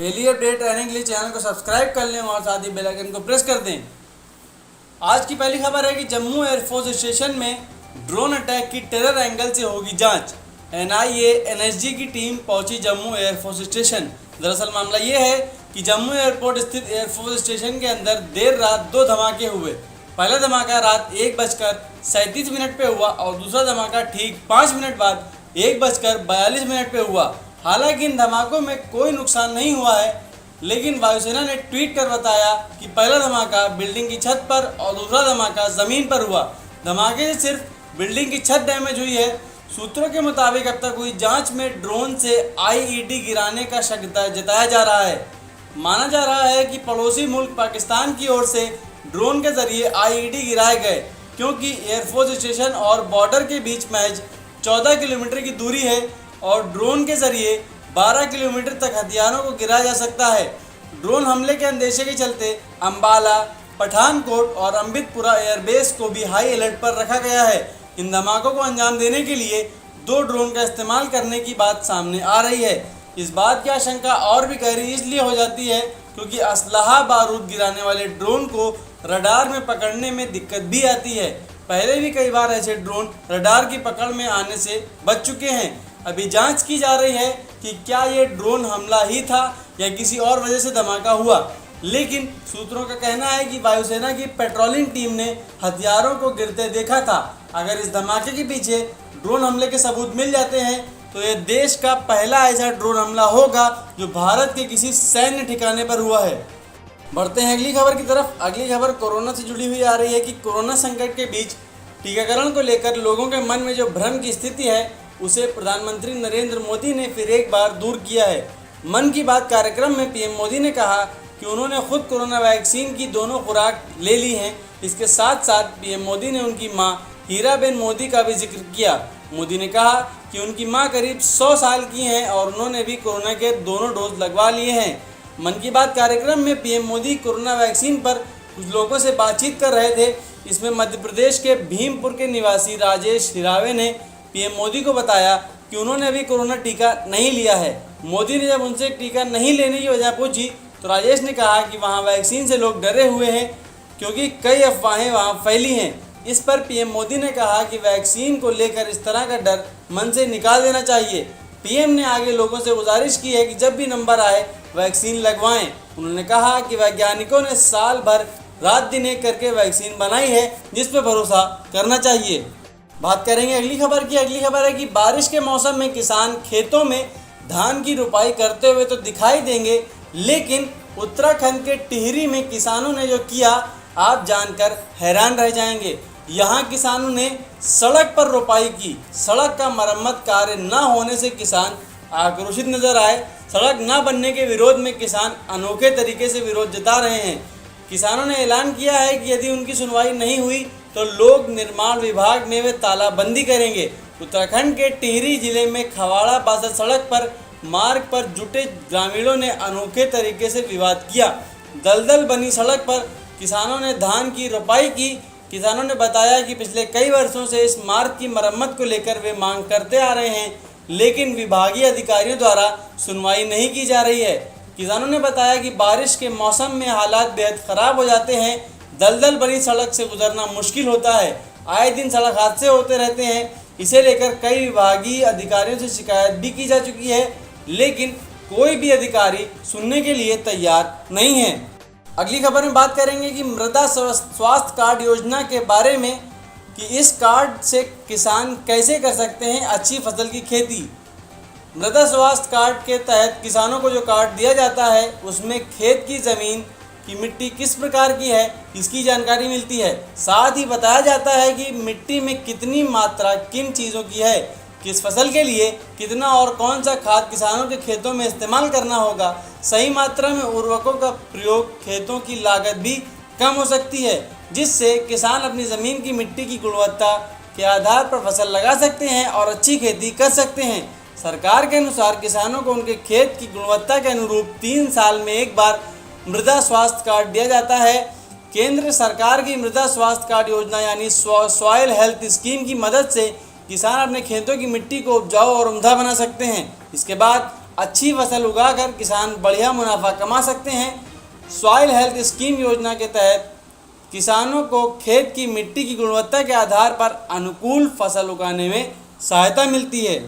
Daily update रहने के लिए चैनल को सब्सक्राइब कर लें और साथ ही बेल आइकन को प्रेस कर दें। आज की पहली खबर है कि जम्मू एयरफोर्स स्टेशन में ड्रोन अटैक की टेरर एंगल से होगी जांच। एनआईए एनएसजी की टीम पहुंची जम्मू एयरफोर्स स्टेशन। दरअसल मामला ये है कि जम्मू एयरपोर्ट स्थित एयरफोर्स स्टेशन के अंदर देर रात दो धमाके हुए। पहला धमाका रात 1:37 पे हुआ और दूसरा धमाका ठीक 5 मिनट बाद 1:42 पे हुआ। हालांकि इन धमाकों में कोई नुकसान नहीं हुआ है, लेकिन वायुसेना ने ट्वीट कर बताया कि पहला धमाका बिल्डिंग की छत पर और दूसरा धमाका ज़मीन पर हुआ। धमाके से सिर्फ बिल्डिंग की छत डैमेज हुई है। सूत्रों के मुताबिक अब तक हुई जांच में ड्रोन से आईईडी गिराने का शक जताया जा रहा है। माना जा रहा है कि पड़ोसी मुल्क पाकिस्तान की ओर से ड्रोन के जरिए आईईडी गिराए गए, क्योंकि एयरफोर्स स्टेशन और बॉर्डर के बीच महज 14 किलोमीटर की दूरी है और ड्रोन के जरिए 12 किलोमीटर तक हथियारों को गिराया जा सकता है। ड्रोन हमले के अंदेशे के चलते अंबाला, पठानकोट और अम्बितपुरा एयरबेस को भी हाई अलर्ट पर रखा गया है। इन धमाकों को अंजाम देने के लिए 2 ड्रोन का इस्तेमाल करने की बात सामने आ रही है। इस बात की आशंका और भी गहरी इसलिए हो जाती है क्योंकि असलहा बारूद गिराने वाले ड्रोन को रडार में पकड़ने में दिक्कत भी आती है। पहले भी कई बार ऐसे ड्रोन रडार की पकड़ में आने से बच चुके हैं। अभी जांच की जा रही है कि क्या ये ड्रोन हमला ही था या किसी और वजह से धमाका हुआ, लेकिन सूत्रों का कहना है कि वायुसेना की पेट्रोलिंग टीम ने हथियारों को गिरते देखा था। अगर इस धमाके के पीछे ड्रोन हमले के सबूत मिल जाते हैं तो ये देश का पहला ऐसा ड्रोन हमला होगा जो भारत के किसी सैन्य ठिकाने पर हुआ है। बढ़ते हैं अगली खबर की तरफ। अगली खबर कोरोना से जुड़ी हुई आ रही है कि कोरोना संकट के बीच टीकाकरण को लेकर लोगों के मन में जो भ्रम की स्थिति है उसे प्रधानमंत्री नरेंद्र मोदी ने फिर एक बार दूर किया है। मन की बात कार्यक्रम में पीएम मोदी ने कहा कि उन्होंने खुद कोरोना वैक्सीन की दोनों खुराक ले ली हैं। इसके साथ साथ पीएम मोदी ने उनकी मां हीराबेन मोदी का भी जिक्र किया। मोदी ने कहा कि उनकी मां करीब 100 साल की हैं और उन्होंने भी कोरोना के दोनों डोज लगवा लिए हैं। मन की बात कार्यक्रम में पीएम मोदी कोरोना वैक्सीन पर कुछ लोगों से बातचीत कर रहे थे। इसमें मध्य प्रदेश के भीमपुर के निवासी राजेश हिरावे ने पीएम मोदी को बताया कि उन्होंने अभी कोरोना टीका नहीं लिया है। मोदी ने जब उनसे टीका नहीं लेने की वजह पूछी तो राजेश ने कहा कि वहां वैक्सीन से लोग डरे हुए हैं क्योंकि कई अफवाहें वहां फैली हैं। इस पर पीएम मोदी ने कहा कि वैक्सीन को लेकर इस तरह का डर मन से निकाल देना चाहिए। पीएम ने आगे लोगों से गुजारिश की है कि जब भी नंबर आए वैक्सीन लगवाएं। उन्होंने कहा कि वैज्ञानिकों ने साल भर रात दिन एक करके वैक्सीन बनाई है, जिस पर भरोसा करना चाहिए। बात करेंगे अगली खबर की। अगली खबर है कि बारिश के मौसम में किसान खेतों में धान की रुपाई करते हुए तो दिखाई देंगे, लेकिन उत्तराखंड के टिहरी में किसानों ने जो किया आप जानकर हैरान रह जाएंगे। यहाँ किसानों ने सड़क पर रुपाई की। सड़क का मरम्मत कार्य न होने से किसान आक्रोशित नजर आए। सड़क न बनने के विरोध में किसान अनोखे तरीके से विरोध जता रहे हैं। किसानों ने ऐलान किया है कि यदि उनकी सुनवाई नहीं हुई तो लोक निर्माण विभाग में वे तालाबंदी करेंगे। उत्तराखंड के टिहरी जिले में खवाड़ा बासर सड़क पर मार्ग पर जुटे ग्रामीणों ने अनोखे तरीके से विवाद किया। दलदल बनी सड़क पर किसानों ने धान की रोपाई की। किसानों ने बताया कि पिछले कई वर्षों से इस मार्ग की मरम्मत को लेकर वे मांग करते आ रहे हैं, लेकिन विभागीय अधिकारियों द्वारा सुनवाई नहीं की जा रही है। किसानों ने बताया कि बारिश के मौसम में हालात बेहद ख़राब हो जाते हैं। दलदल बनी सड़क से गुजरना मुश्किल होता है। आए दिन सड़क हादसे होते रहते हैं। इसे लेकर कई विभागीय अधिकारियों से शिकायत भी की जा चुकी है, लेकिन कोई भी अधिकारी सुनने के लिए तैयार नहीं है। अगली खबर में बात करेंगे कि मृदा स्वास्थ्य कार्ड योजना के बारे में कि इस कार्ड से किसान कैसे कर सकते हैं अच्छी फसल की खेती। मृदा स्वास्थ्य कार्ड के तहत किसानों को जो कार्ड दिया जाता है उसमें खेत की ज़मीन की मिट्टी किस प्रकार की है इसकी जानकारी मिलती है। साथ ही बताया जाता है कि मिट्टी में कितनी मात्रा किन चीज़ों की है, किस फसल के लिए कितना और कौन सा खाद किसानों के खेतों में इस्तेमाल करना होगा। सही मात्रा में उर्वरकों का प्रयोग खेतों की लागत भी कम हो सकती है, जिससे किसान अपनी ज़मीन की मिट्टी की गुणवत्ता के आधार पर फसल लगा सकते हैं और अच्छी खेती कर सकते हैं। सरकार के अनुसार किसानों को उनके खेत की गुणवत्ता के अनुरूप 3 साल में एक बार मृदा स्वास्थ्य कार्ड दिया जाता है। केंद्र सरकार की मृदा स्वास्थ्य कार्ड योजना यानी सॉइल हेल्थ स्कीम की मदद से किसान अपने खेतों की मिट्टी को उपजाऊ और उम्दा बना सकते हैं। इसके बाद अच्छी फसल उगाकर किसान बढ़िया मुनाफा कमा सकते हैं। सॉइल हेल्थ स्कीम योजना के तहत किसानों को खेत की मिट्टी की गुणवत्ता के आधार पर अनुकूल फसल उगाने में सहायता मिलती है।